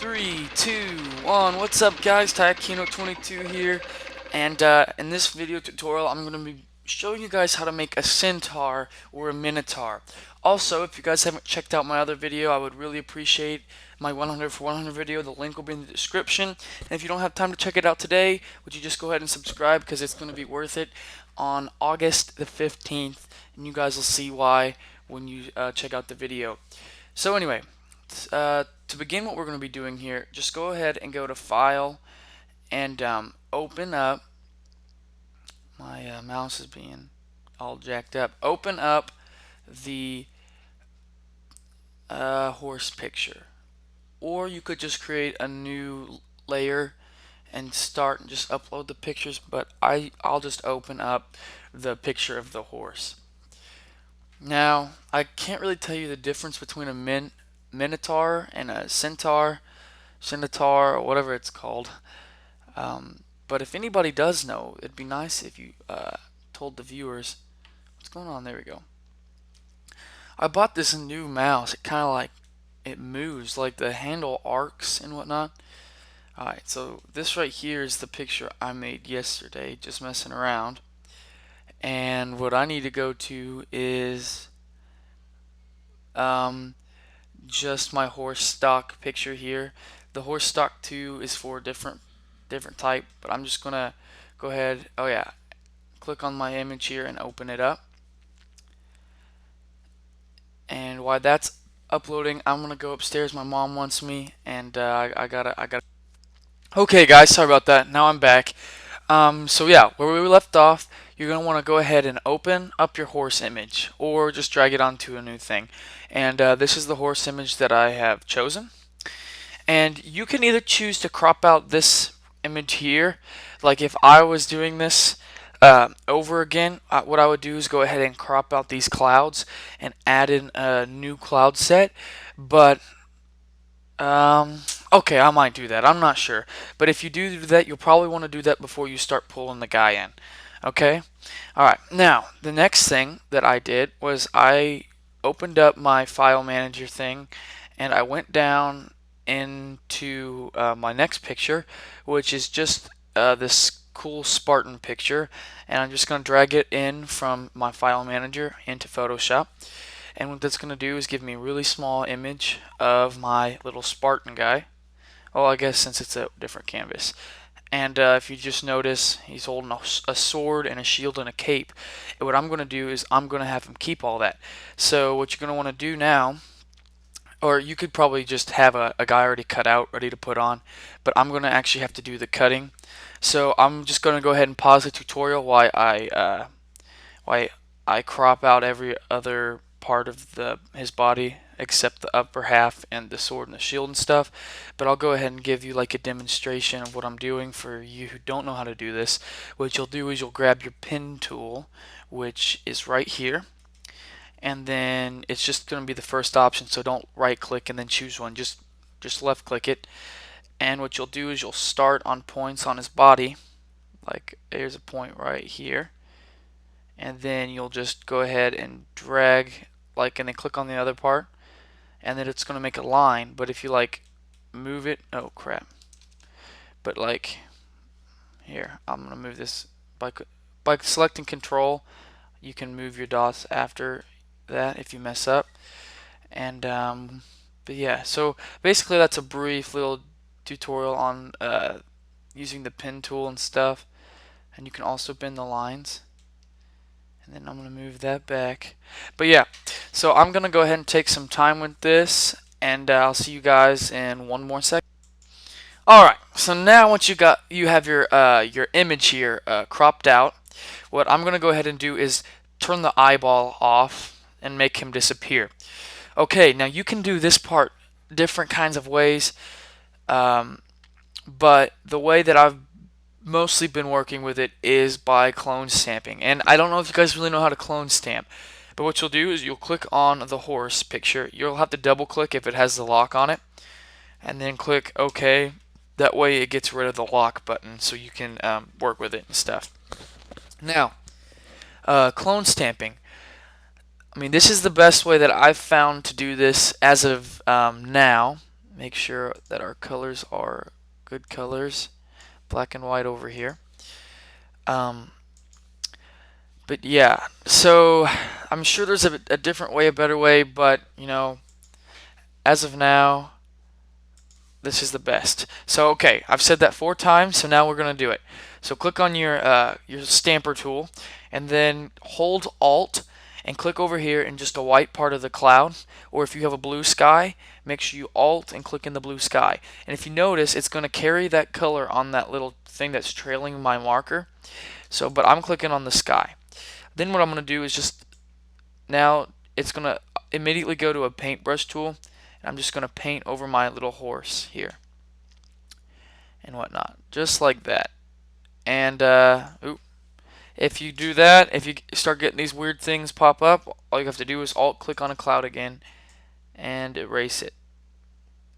3, 2, 1. What's up, guys? Taekino22 here, and in this video tutorial, I'm going to be showing you guys how to make a centaur or a minotaur. Also, if you guys haven't checked out my other video, I would really appreciate my 100 for 100 video. The link will be in the description. And if you don't have time to check it out today, would you just go ahead and subscribe, because it's going to be worth it on August the 15th, and you guys will see why when you check out the video. So anyway, to begin what we're going to be doing here, just go ahead and go to File and open up. My mouse is being all jacked up. Open up the horse picture, or you could just create a new layer and start and just upload the pictures, but I'll just open up the picture of the horse. Now, I can't really tell you the difference between a minotaur and a centaur, or whatever it's called. But if anybody does know, it'd be nice if you told the viewers. What's going on? There we go. I bought this new mouse. It kind of like, it moves, like the handle arcs and whatnot. Alright, so this right here is the picture I made yesterday, just messing around. And what I need to go to is just my horse stock picture here. The horse stock 2 is for a different type, but I'm just gonna go ahead, click on my image here and open it up. And while that's uploading, I'm gonna go upstairs. My mom wants me, and I gotta. Okay, guys, sorry about that. Now I'm back. So yeah, where we left off, you're going to want to go ahead and open up your horse image, or just drag it onto a new thing. And this is the horse image that I have chosen. And you can either choose to crop out this image here. Like if I was doing this over again, what I would do is go ahead and crop out these clouds and add in a new cloud set. But okay, I might do that. I'm not sure. But if you do that, you'll probably want to do that before you start pulling the guy in. Okay? Alright, now, the next thing that I did was I opened up my file manager thing, and I went down into my next picture, which is just this cool Spartan picture, and I'm just going to drag it in from my file manager into Photoshop. And what that's going to do is give me a really small image of my little Spartan guy. Well, I guess since it's a different canvas. And if you just notice, he's holding a sword and a shield and a cape. And what I'm going to do is I'm going to have him keep all that. So what you're going to want to do now, or you could probably just have a guy already cut out, ready to put on. But I'm going to actually have to do the cutting. So I'm just going to go ahead and pause the tutorial while I crop out every other part of his body except the upper half and the sword and the shield and stuff. But I'll go ahead and give you like a demonstration of what I'm doing for you who don't know how to do this. What you'll do is you'll grab your pen tool, which is right here, and then it's just going to be the first option, so don't right click and then choose one, just left click it. And what you'll do is you'll start on points on his body, like here's a point right here, and then you'll just go ahead and drag, like, and then click on the other part, and then it's going to make a line. But if you like move it, oh crap, but like here, I'm going to move this by selecting control. You can move your dots after that if you mess up. And but yeah, so basically that's a brief little tutorial on using the pen tool and stuff. And you can also bend the lines. And then I'm going to move that back. But yeah, so I'm going to go ahead and take some time with this, and I'll see you guys in one more second. Alright, so now once you have your image here cropped out, what I'm going to go ahead and do is turn the eyeball off and make him disappear. Okay, now you can do this part different kinds of ways, but the way that I've mostly been working with it is by clone stamping. And I don't know if you guys really know how to clone stamp, but what you'll do is you'll click on the horse picture. You'll have to double click if it has the lock on it, and then click OK. That way it gets rid of the lock button so you can work with it and stuff. Now, clone stamping. I mean, this is the best way that I've found to do this as of now. make sure that our colors are good colors, black and white over here. But yeah, so I'm sure there's a different way, a better way, but you know, as of now, this is the best. So okay, I've said that 4 times, so now we're gonna do it. So click on your stamper tool, and then hold Alt and click over here in just a white part of the cloud. Or if you have a blue sky, make sure you Alt and click in the blue sky. And if you notice, it's gonna carry that color on that little thing that's trailing my marker. So, but I'm clicking on the sky. Then what I'm gonna do is just now it's gonna immediately go to a paintbrush tool. I'm just going to paint over my little horse here and whatnot, just like that. And if you do that, if you start getting these weird things pop up, all you have to do is Alt click on a cloud again and erase it.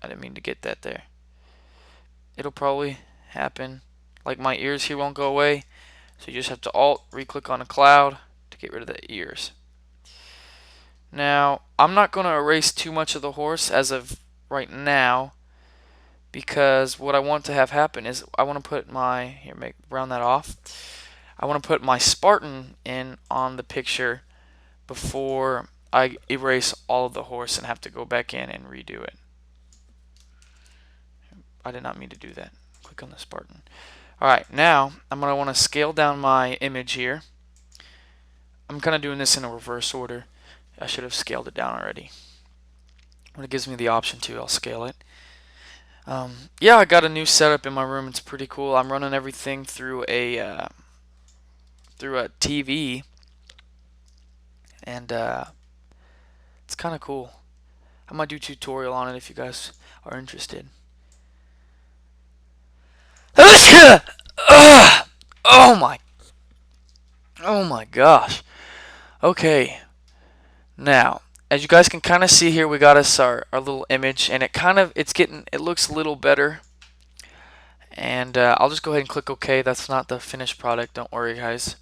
I didn't mean to get that there. It'll probably happen. Like my ears here won't go away, so you just have to Alt re-click on a cloud to get rid of the ears. Now, I'm not going to erase too much of the horse as of right now, because what I want to have happen is I want to put my, here, round that off. I want to put my Spartan in on the picture before I erase all of the horse and have to go back in and redo it. I did not mean to do that. Click on the Spartan. Alright, now I'm going to want to scale down my image here. I'm kind of doing this in a reverse order. I should have scaled it down already. When it gives me the option to, I'll scale it. Yeah, I got a new setup in my room. It's pretty cool. I'm running everything through a TV, and it's kind of cool. I might do a tutorial on it if you guys are interested. Oh my gosh. Okay. Now, as you guys can kind of see here, we got us our little image, and it looks a little better. And I'll just go ahead and click OK. That's not the finished product, don't worry guys.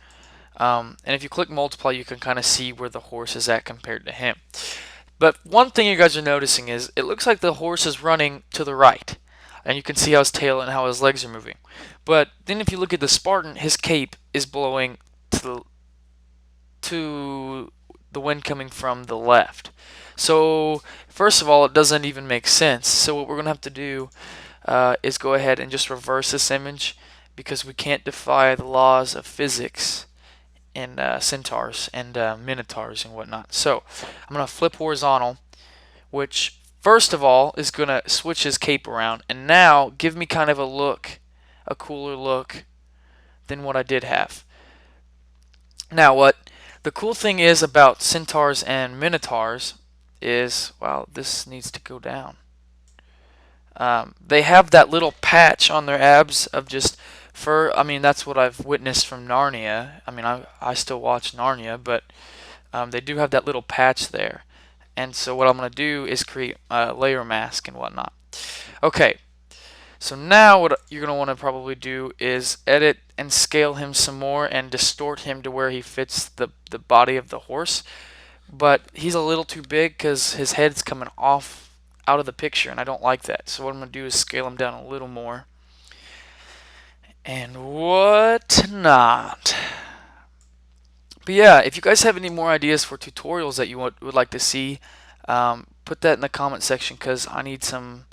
And if you click multiply, you can kind of see where the horse is at compared to him. But one thing you guys are noticing is it looks like the horse is running to the right, and you can see how his tail and how his legs are moving. But then if you look at the Spartan, his cape is blowing to the wind coming from the left. So first of all, it doesn't even make sense. So what we're going to have to do is go ahead and just reverse this image, because we can't defy the laws of physics in Centaurs and Minotaurs and whatnot. So I'm going to flip horizontal, which first of all is going to switch his cape around, and now give me kind of a cooler look than what I did have. Now what the cool thing is about Centaurs and Minotaurs is, wow, this needs to go down. They have that little patch on their abs of just fur. I mean, that's what I've witnessed from Narnia. I mean, I still watch Narnia, but they do have that little patch there. And so what I'm going to do is create a layer mask and whatnot. Okay, so now what you're going to want to probably do is edit and scale him some more and distort him to where he fits the body of the horse. But he's a little too big because his head's coming out of the picture, and I don't like that. So what I'm going to do is scale him down a little more. And whatnot. But yeah, if you guys have any more ideas for tutorials that you would like to see, put that in the comment section, because I need some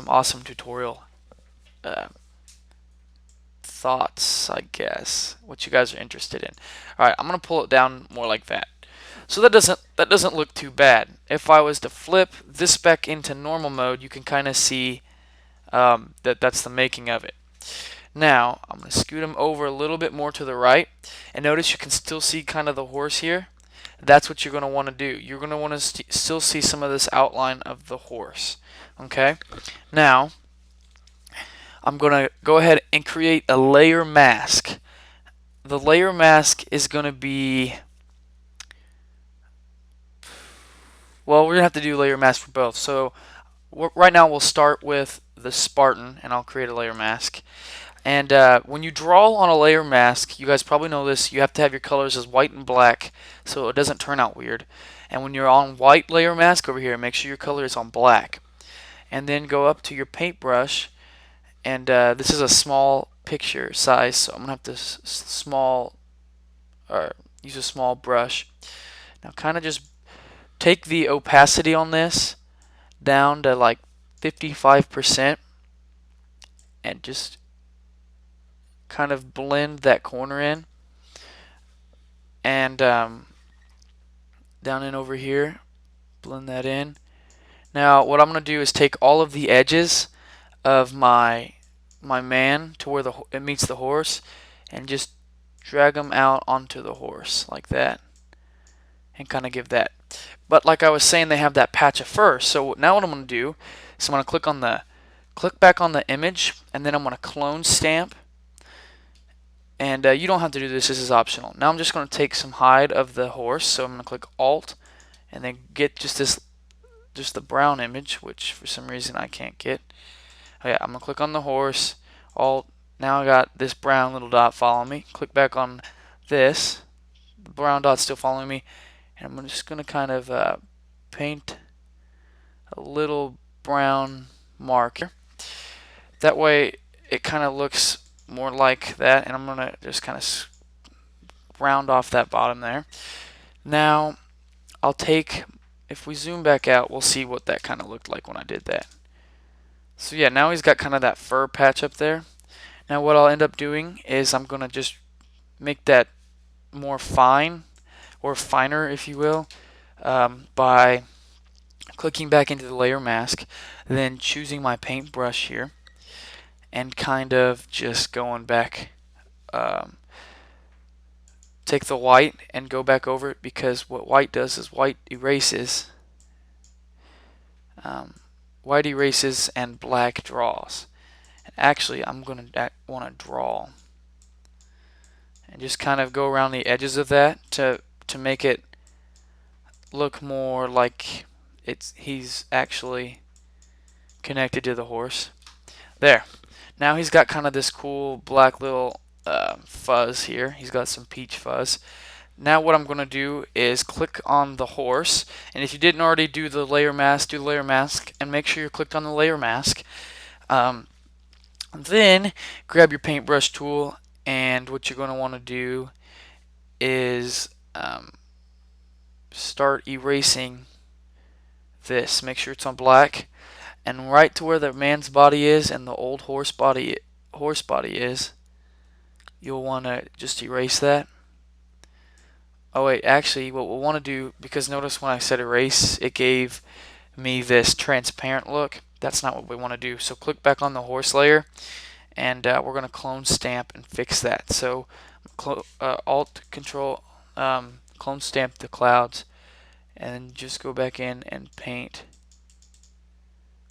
awesome tutorial thoughts, I guess, what you guys are interested in. All right, I'm gonna pull it down more like that. So that doesn't look too bad. If I was to flip this back into normal mode, you can kind of see that's the making of it. Now I'm going to scoot him over a little bit more to the right, and notice you can still see kind of the horse here. That's what you're going to want to do. You're going to want to still see some of this outline of the horse. Okay. Now I'm going to go ahead and create a layer mask. The layer mask is going to be, well, we're going to have to do layer mask for both. So right now we'll start with the Spartan, and I'll create a layer mask. And when you draw on a layer mask, you guys probably know this, you have to have your colors as white and black so it doesn't turn out weird. And when you're on white layer mask over here, make sure your color is on black. and then go up to your paintbrush, and this is a small picture size, so I'm gonna have to use a small brush. Now kind of just take the opacity on this down to like 55% and just kind of blend that corner in, and down in over here, blend that in. Now what I'm going to do is take all of the edges of my man to where it meets the horse, and just drag them out onto the horse like that, and kind of give that. But like I was saying, they have that patch of fur. So now what I'm going to do is I'm going to click back on the image, and then I'm going to clone stamp. And you don't have to do this is optional. Now I'm just going to take some hide of the horse, so I'm going to click Alt, and then get just the brown image, which for some reason I can't get. Oh yeah, I'm going to click on the horse, Alt. Now I got this brown little dot following me. Click back on this, the brown dot's still following me, and I'm just going to kind of paint a little brown mark here. That way it kind of looks more like that, and I'm going to just kind of round off that bottom there. Now I'll take, if we zoom back out, we'll see what that kind of looked like when I did that. So yeah, now he's got kind of that fur patch up there. Now what I'll end up doing is I'm going to just make that more fine, or finer if you will, by clicking back into the layer mask, then choosing my paintbrush here, and kind of just going back, take the white and go back over it, because what white does is white erases and black draws. And actually I'm going to want to draw, and just kind of go around the edges of that to make it look more like he's actually connected to the horse. There. Now he's got kind of this cool black little fuzz here. He's got some peach fuzz. Now what I'm going to do is click on the horse, and if you didn't already do the layer mask, do the layer mask, and make sure you're clicked on the layer mask. Then grab your paintbrush tool, and what you're going to want to do is start erasing this. Make sure it's on black, and right to where the man's body is and the old horse body is, you'll want to just erase that. Oh wait, actually what we'll want to do, because notice when I said erase, it gave me this transparent look. That's not what we want to do. So click back on the horse layer, and we're going to clone stamp and fix that. So Alt Control clone stamp the clouds, and just go back in and paint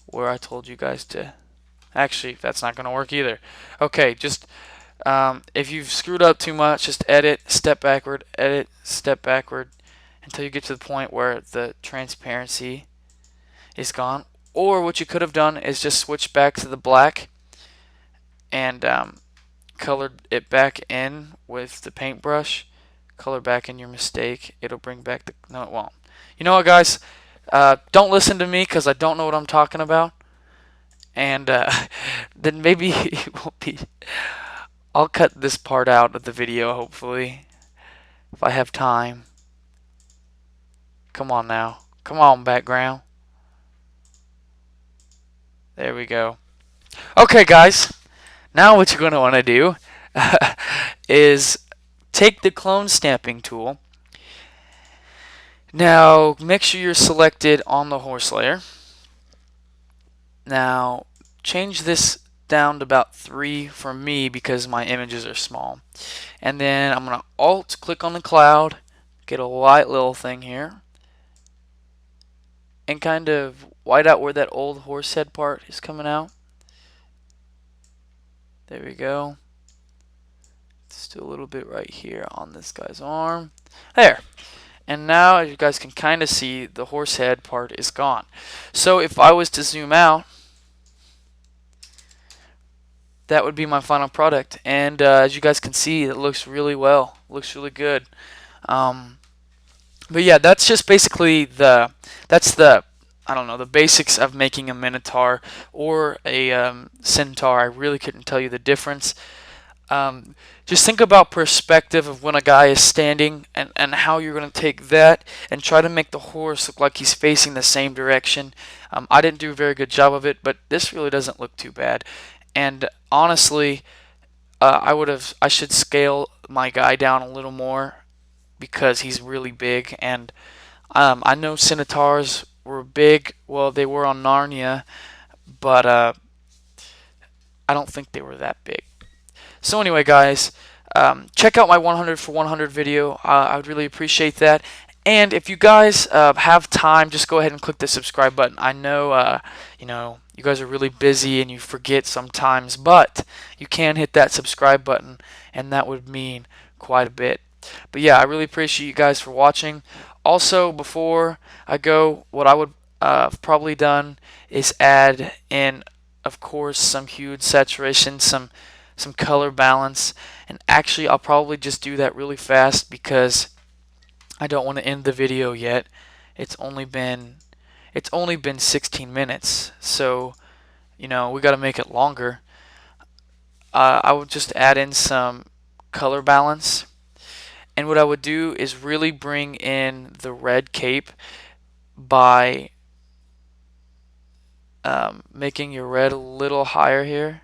where I told you guys to. Actually, that's not going to work either. Okay, just if you've screwed up too much, just edit, step backward, until you get to the point where the transparency is gone. Or what you could have done is just switch back to the black and colored it back in with the paintbrush. Color back in your mistake. It'll bring back the... No, it won't. You know what, guys? Don't listen to me, because I don't know what I'm talking about. And then maybe it won't be... I'll cut this part out of the video, hopefully, if I have time. Come on now. Come on, background. There we go. Okay, guys. Now what you're going to want to do is take the clone stamping tool. Now make sure you're selected on the horse layer. Now change this down to about 3 for me, because my images are small. And then I'm going to Alt click on the cloud, get a white little thing here, and kind of white out where that old horse head part is coming out. There we go. Still a little bit right here on this guy's arm. There. And now, as you guys can kind of see, the horse head part is gone. So if I was to zoom out, that would be my final product. And as you guys can see, it looks really well. Looks really good. But yeah, that's just basically that's the I don't know, the basics of making a Minotaur or a Centaur. I really couldn't tell you the difference. Um, just think about perspective of when a guy is standing and how you're going to take that and try to make the horse look like he's facing the same direction. I didn't do a very good job of it, but this really doesn't look too bad. And honestly, I should scale my guy down a little more because he's really big. And I know Centaurs were big. Well, they were on Narnia, but I don't think they were that big. So anyway, guys, check out my 100 for 100 video. I would really appreciate that. And if you guys have time, just go ahead and click the subscribe button. I know, you guys are really busy and you forget sometimes, but you can hit that subscribe button, and that would mean quite a bit. But yeah, I really appreciate you guys for watching. Also, before I go, what I would have probably done is add in, of course, some hue and saturation, some color balance, and actually I'll probably just do that really fast because I don't want to end the video yet. It's only been 16 minutes, so we got to make it longer. I would just add in some color balance, and what I would do is really bring in the red cape by making your red a little higher here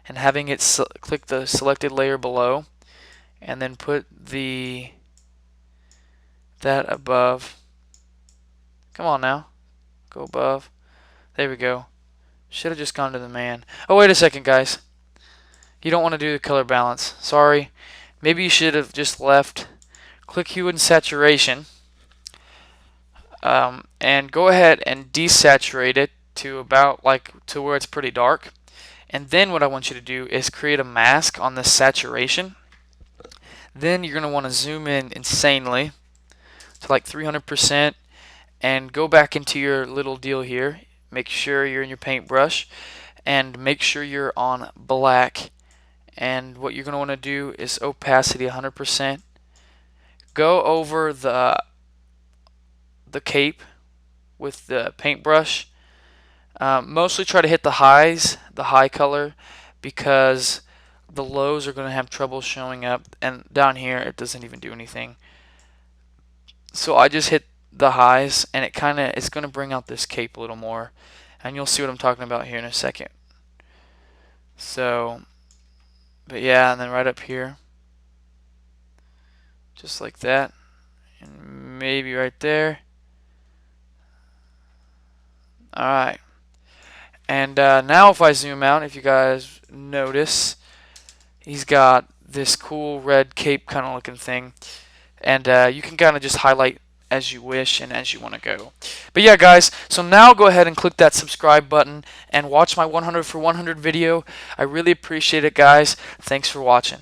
and having it click the selected layer below, and then put that above. Come on now, go above. There we go. Should have just gone to the man. Oh, wait a second, guys. You don't want to do the color balance. Sorry. Maybe you should have just left. Click hue and saturation, and go ahead and desaturate it to about to where it's pretty dark. And then what I want you to do is create a mask on the saturation. Then you're going to want to zoom in insanely to like 300% and go back into your little deal here. Make sure you're in your paintbrush and make sure you're on black. And what you're going to want to do is opacity 100%. Go over the cape with the paintbrush. Mostly try to hit the highs, the high color, because the lows are going to have trouble showing up, and down here it doesn't even do anything. So I just hit the highs, and it's going to bring out this cape a little more, and you'll see what I'm talking about here in a second. So, but yeah, and then right up here, just like that, and maybe right there. Alright, and now if I zoom out, if you guys notice, he's got this cool red cape kind of looking thing, and you can kind of just highlight as you wish and as you want to go. But yeah, guys, so now go ahead and click that subscribe button and watch my 100 for 100 video. I really appreciate it, guys. Thanks for watching.